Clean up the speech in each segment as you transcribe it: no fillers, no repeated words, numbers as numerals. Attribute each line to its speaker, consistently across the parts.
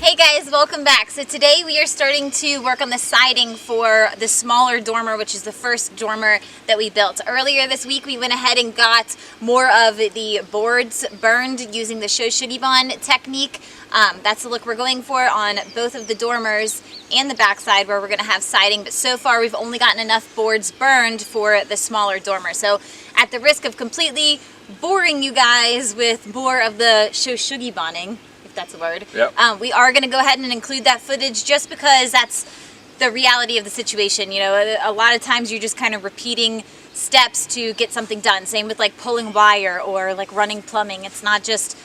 Speaker 1: Hey guys, welcome back. So today we are starting to work on the siding for the smaller dormer, which is the first dormer that we built. Earlier this week we went ahead and got more of the boards burned using the Shou Sugi Ban technique. That's the look we're going for on both of the dormers and the backside where we're going to have siding, but so far we've only gotten enough boards burned for the smaller dormer. So at the risk of completely boring you guys with more of the Shou Sugi Banning, that's a word.
Speaker 2: Yep.
Speaker 1: We are going to go ahead and include that footage just because that's the reality of the situation. You know, a lot of times you're just kind of repeating steps to get something done. Same with like pulling wire or like running plumbing. It's not just,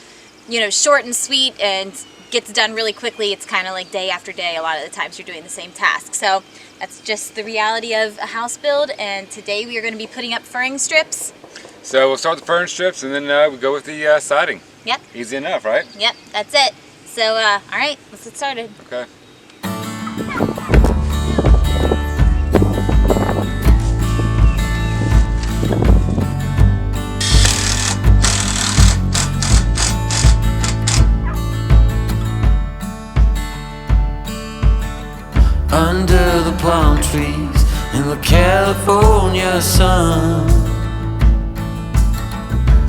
Speaker 1: you know, short and sweet and gets done really quickly. It's kind of like day after day. A lot of the times you're doing the same task. So that's just the reality of a house build. And today we are going to be putting up furring strips.
Speaker 2: So we'll start with the furring strips and then we go with the siding.
Speaker 1: Yep.
Speaker 2: Easy enough, right?
Speaker 1: Yep, that's it. So, all right, let's get started.
Speaker 2: Okay.
Speaker 3: Under the palm trees in the California sun,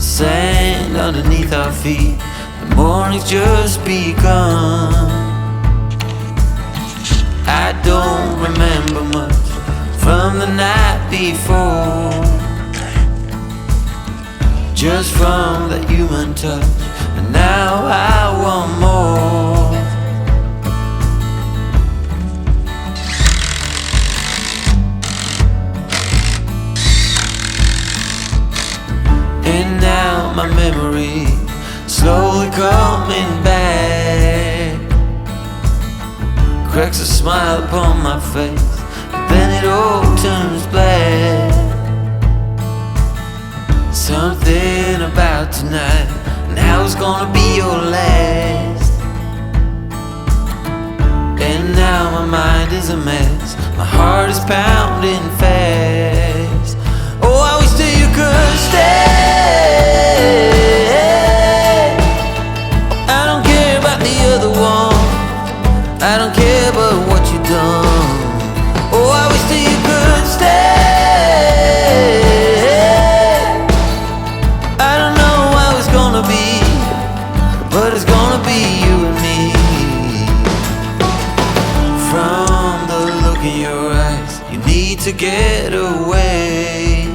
Speaker 3: sand underneath our feet, the morning's just begun. I don't remember much from the night before, just from that human touch, and now I want more. And now my memory slowly coming back, cracks a smile upon my face, but then it all turns black. Something about tonight, now it's gonna be your last. And now my mind is a mess, my heart is pounding fast. Oh, I wish that you could stay. I don't care about the other one, I don't care about what you done. Oh, I wish that you could stay. I don't know how it's gonna be, but it's gonna be you and me. From the look in your eyes, you need to get away,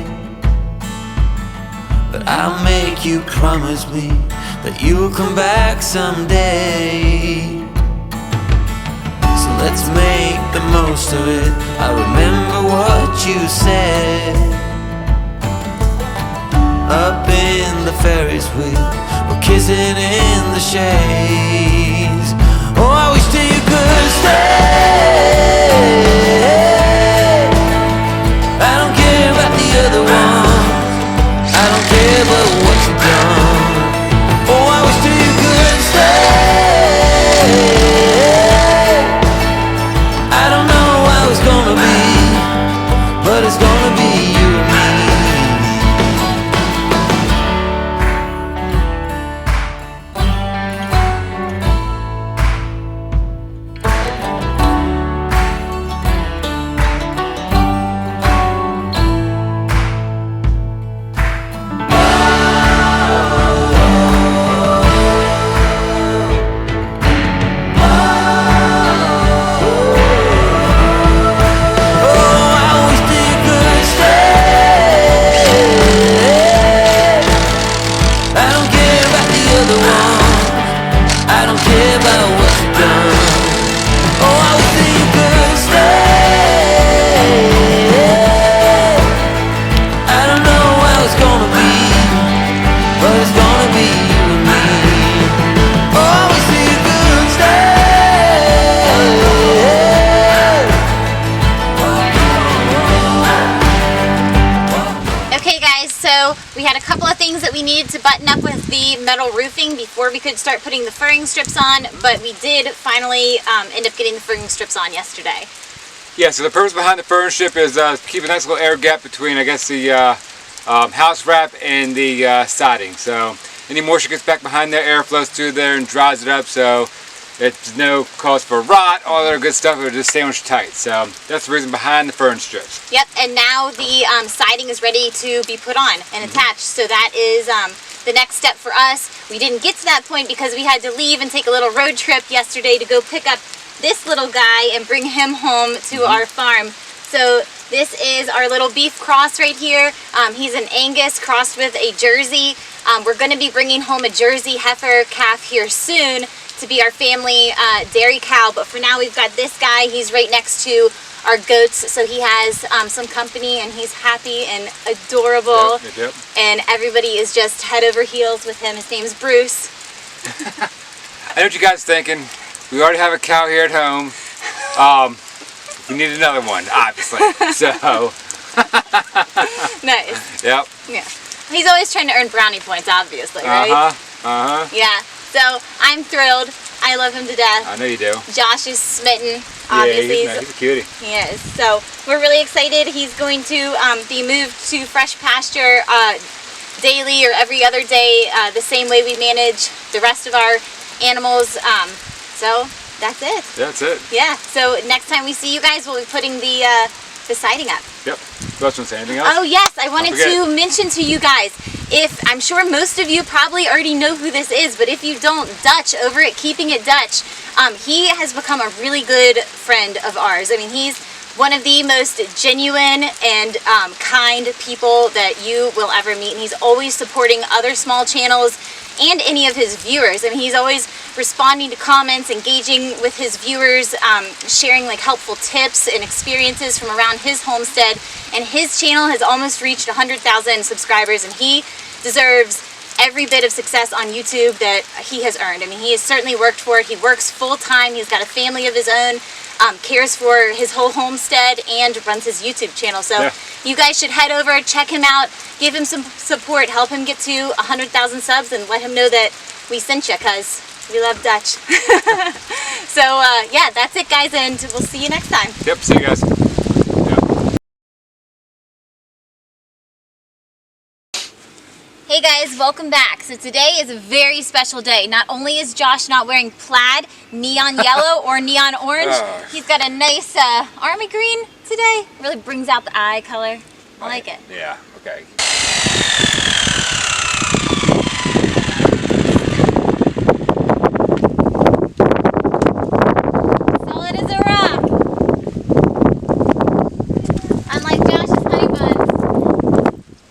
Speaker 3: but I'll make you promise me that you'll come back someday. So let's make the most of it. I remember what you said. Up in the Ferris wheel, we're kissing in the shades. Oh, I wish that you could stay. I don't care about the other one, I don't care about what you've done. Oh, I wish that you could stay. I don't know how it's gonna be, but it's gonna be you and me.
Speaker 1: We had a couple of things that we needed to button up with the metal roofing before we could start putting the furring strips on, but we did finally end up getting the furring strips on yesterday.
Speaker 2: Yeah, so the purpose behind the furring strip is keep a nice little air gap between, I guess, the house wrap and the siding. So any moisture gets back behind there, air flows through there and dries it up. So It's no cause for rot, all that good stuff. It'll just sandwich tight. So that's the reason behind the fern strips.
Speaker 1: Yep, and now the siding is ready to be put on and attached. So that is the next step for us. We didn't get to that point because we had to leave and take a little road trip yesterday to go pick up this little guy and bring him home to our farm. So this is our little beef cross right here. He's an Angus crossed with a Jersey. We're going to be bringing home a Jersey heifer calf here soon to be our family dairy cow, but for now we've got this guy. He's right next to our goats, so he has some company and he's happy and adorable.
Speaker 2: Yep.
Speaker 1: And everybody is just head over heels with him. His name's Bruce.
Speaker 2: I know what you guys are thinking. We already have a cow here at home. We need another one, obviously. So
Speaker 1: Nice.
Speaker 2: Yep.
Speaker 1: Yeah. He's always trying to earn brownie points, obviously, right? Yeah. So I'm thrilled. I love him to death.
Speaker 2: I know you do.
Speaker 1: Josh is smitten. Obviously,
Speaker 2: yeah, he's a cutie.
Speaker 1: He is. So we're really excited. He's going to be moved to fresh pasture daily or every other day, the same way we manage the rest of our animals. So that's it.
Speaker 2: That's it.
Speaker 1: Yeah. So next time we see you guys, we'll be putting the siding up.
Speaker 2: Yep. You want to say anything else?
Speaker 1: Oh yes, I wanted to mention to you guys, I'm sure most of you probably already know who this is, but if you don't, Dutch over at Keeping It Dutch, he has become a really good friend of ours. I mean, he's one of the most genuine and kind people that you will ever meet, and he's always supporting other small channels and any of his viewers. I mean, he's always responding to comments, engaging with his viewers, sharing like helpful tips and experiences from around his homestead. And his channel has almost reached 100,000 subscribers, and he deserves every bit of success on YouTube that he has earned. I mean, he has certainly worked for it. He works full time. He's got a family of his own, cares for his whole homestead, and runs his YouTube channel. So you guys should head over, check him out, give him some support, help him get to 100,000 subs, and let him know that we sent you, because we love Dutch. So yeah, that's it, guys, and we'll see you next time.
Speaker 2: Yep, see you guys.
Speaker 1: Hey guys, welcome back. So today is a very special day. Not only is Josh not wearing plaid, neon yellow, or neon orange, he's got a nice army green today. Really brings out the eye color. I like it.
Speaker 2: Yeah, okay.